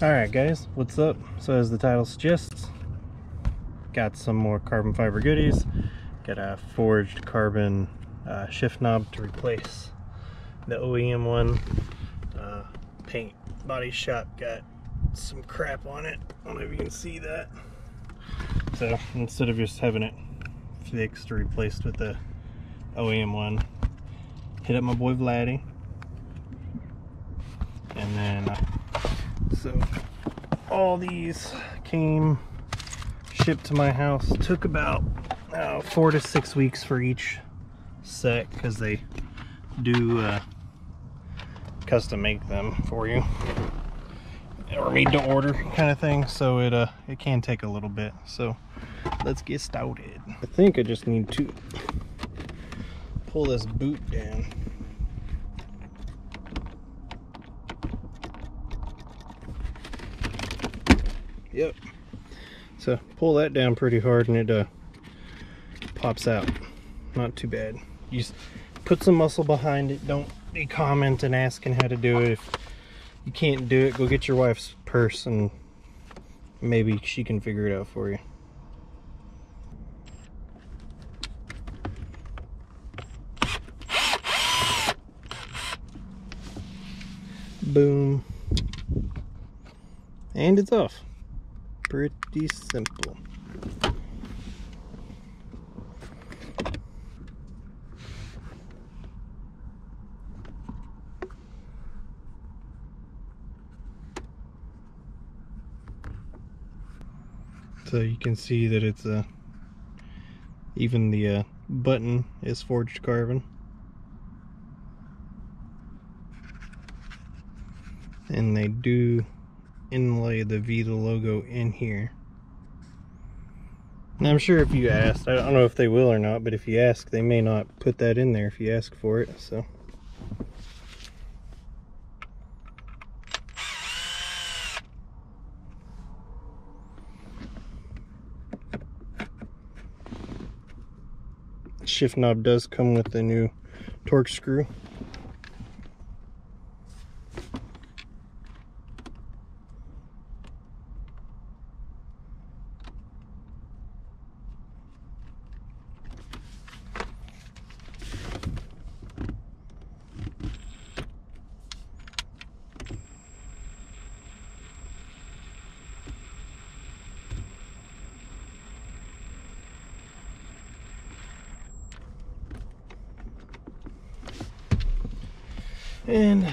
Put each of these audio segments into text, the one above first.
Alright guys, what's up? So as the title suggests, got some more carbon fiber goodies. Got a forged carbon shift knob to replace the OEM one. Paint body shop got some crap on it. I don't know if you can see that. So instead of just having it fixed or replaced with the OEM one, hit up my boy Vladi. And then so all these came shipped to my house. Took about 4 to 6 weeks for each set because they do custom make them for you or made to order kind of thing, so it can take a little bit. So let's get started. I think I just need to pull this boot down. Yep. So pull that down pretty hard and it pops out. Not too bad. You just put some muscle behind it. Don't be commenting asking how to do it. If you can't do it, go get your wife's purse and maybe she can figure it out for you. Boom. And it's off. Pretty simple. So you can see that it's even the button is forged carbon, and they do inlay the Vita logo in here. Now I'm sure if you asked, I don't know if they will or not, but if you ask, they may not put that in there if you ask for it. So shift knob does come with the new torque screw. And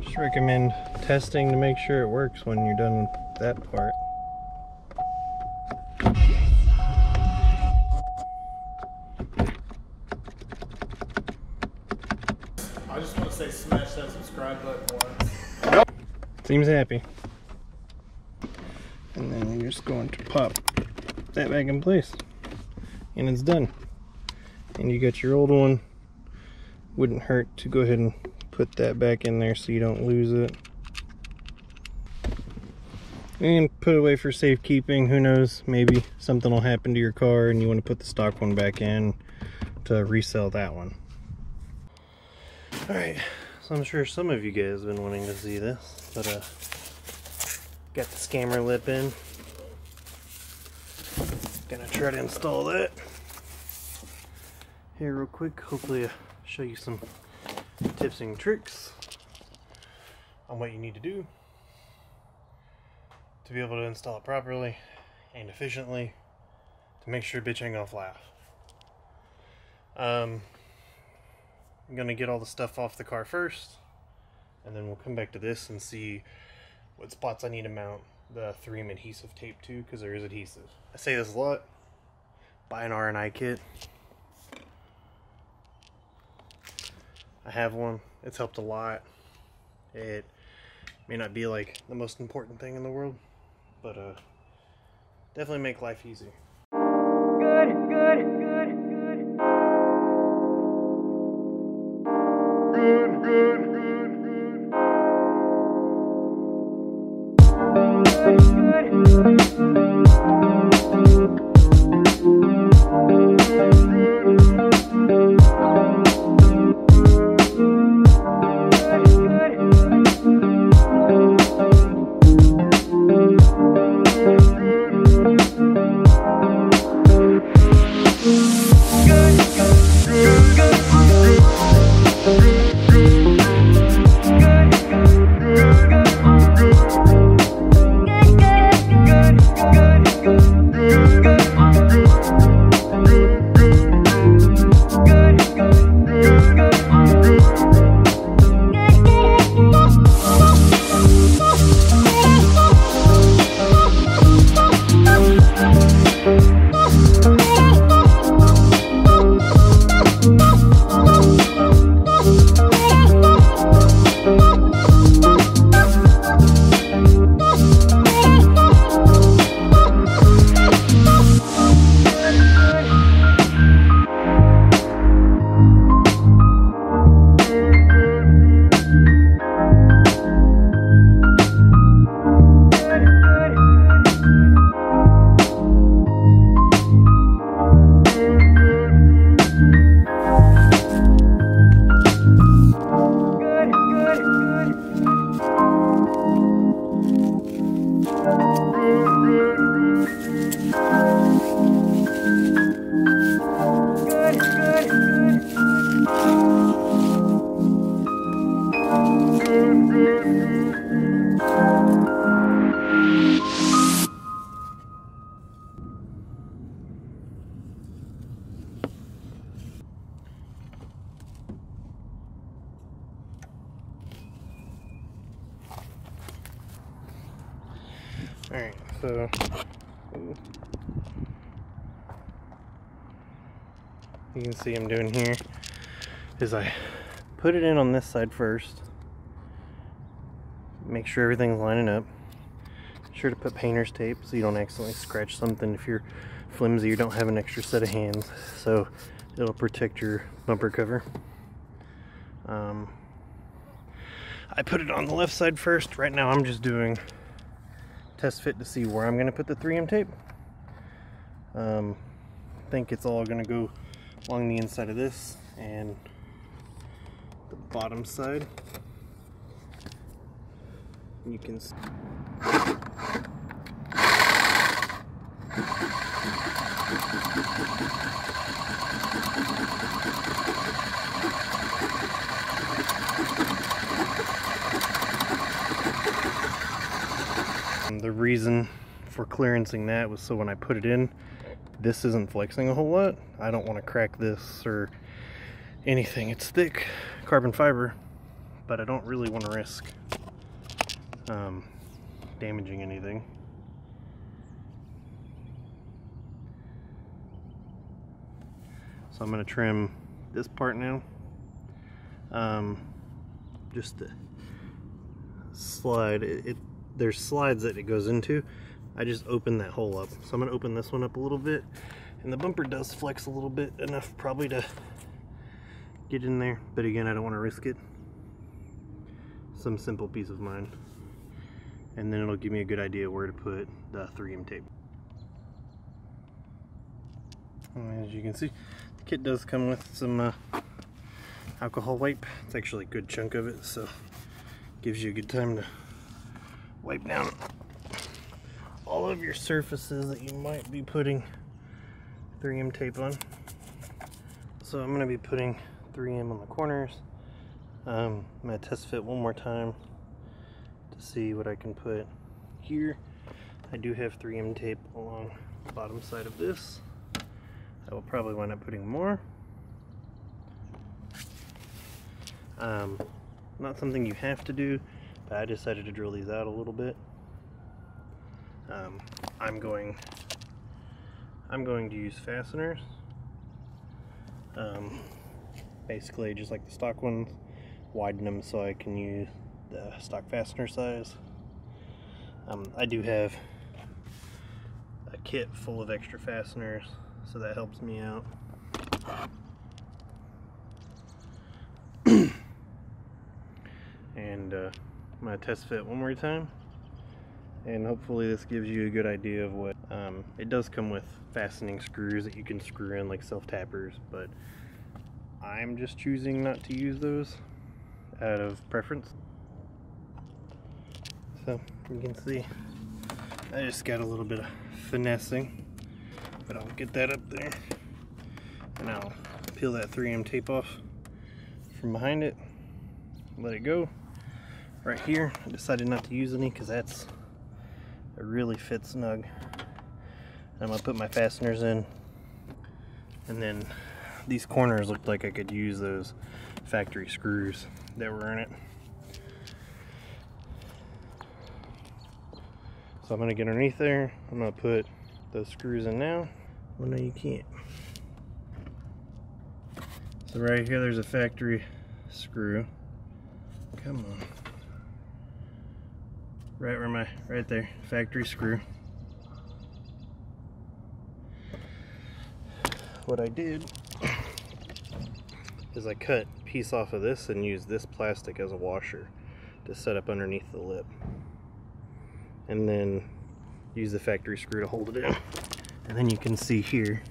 just recommend testing to make sure it works when you're done with that part. I just want to say smash that subscribe button once. Seems happy. And then you're just going to pop that back in place. And it's done. And you got your old one. Wouldn't hurt to go ahead and put that back in there so you don't lose it. And put it away for safekeeping. Who knows, maybe something will happen to your car and you want to put the stock one back in to resell that one. Alright, so I'm sure some of you guys have been wanting to see this, but got the scammer lip in. Gonna try to install that here real quick. Hopefully I'll show you some tips and tricks on what you need to do to be able to install it properly and efficiently to make sure bitch ain't gonna fly off. I'm gonna get all the stuff off the car first, and then we'll come back to this and see what spots I need to mount the 3M adhesive tape to, because there is adhesive. I say this a lot, buy an R&I kit. I have one. It's helped a lot. It may not be like the most important thing in the world, but definitely make life easy. Good. Alright, so you can see I'm doing here is I put it in on this side first, make sure everything's lining up. Sure to put painter's tape so you don't accidentally scratch something if you're flimsy or don't have an extra set of hands, so it'll protect your bumper cover. I put it on the left side first. Right now I'm just doing test fit to see where I'm going to put the 3M tape. I think it's all going to go along the inside of this and the bottom side. You can see. The reason for clearancing that was so when I put it in, this isn't flexing a whole lot. I don't want to crack this or anything. It's thick carbon fiber, but I don't really want to risk damaging anything. So I'm going to trim this part now. Just to slide it. There's slides that it goes into. I just opened that hole up. So I'm going to open this one up a little bit. And the bumper does flex a little bit, enough probably to get in there. But again, I don't want to risk it. Some simple peace of mind. And then it'll give me a good idea where to put the 3M tape. And as you can see, the kit does come with some alcohol wipe. It's actually a good chunk of it, so gives you a good time to wipe down all of your surfaces that you might be putting 3M tape on. So I'm going to be putting 3M on the corners. I'm going to test fit one more time to see what I can put here. I do have 3M tape along the bottom side of this. I will probably wind up putting more. Not something you have to do, but I decided to drill these out a little bit. I'm going to use fasteners. Basically just like the stock ones, widen them so I can use the stock fastener size. I do have a kit full of extra fasteners, so that helps me out. And I'm going to test fit one more time, and hopefully this gives you a good idea of what it does come with fastening screws that you can screw in like self-tappers, but I'm just choosing not to use those out of preference. So you can see I just got a little bit of finessing, but I'll get that up there and I'll peel that 3M tape off from behind it, let it go. Right here I decided not to use any because it really fits snug. I'm gonna put my fasteners in, and then these corners looked like I could use those factory screws that were in it. So I'm gonna get underneath there. I'm gonna put those screws in now. Well, no, you can't. So right here, there's a factory screw. Come on. Right there, factory screw. What I did is I cut a piece off of this and used this plastic as a washer to set up underneath the lip. And then use the factory screw to hold it in. And then you can see here,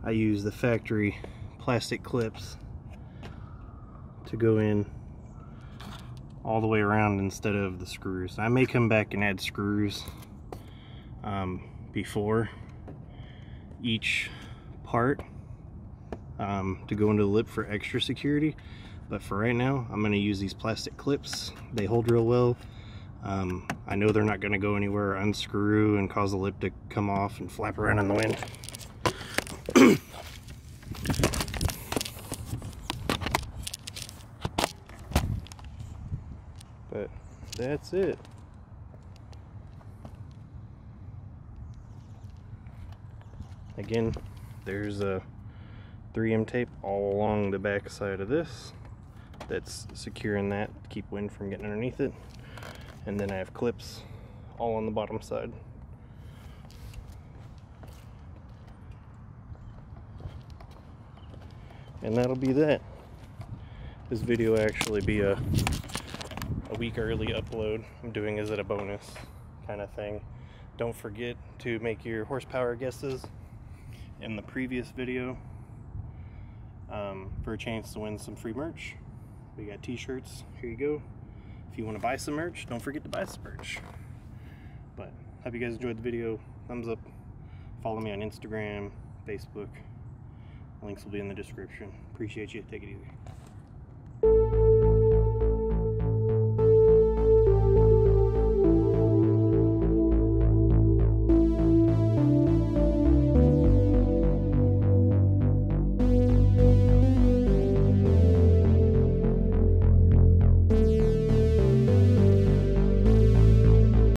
I use the factory plastic clips to go in all the way around instead of the screws. I may come back and add screws before each part to go into the lip for extra security, but for right now I'm going to use these plastic clips. They hold real well. I know they're not going to go anywhere or unscrew and cause the lip to come off and flap around in the wind. But that's it. Again, there's a 3M tape all along the back side of this that's securing that to keep wind from getting underneath it. And then I have clips all on the bottom side. And that'll be that. This video will actually be a week early upload. I'm doing as a bonus kind of thing. Don't forget to make your horsepower guesses in the previous video for a chance to win some free merch. We got t-shirts, here you go. If you want to buy some merch, don't forget to buy some merch. But hope you guys enjoyed the video. Thumbs up. Follow me on Instagram, Facebook. Links will be in the description. Appreciate you. Take it easy.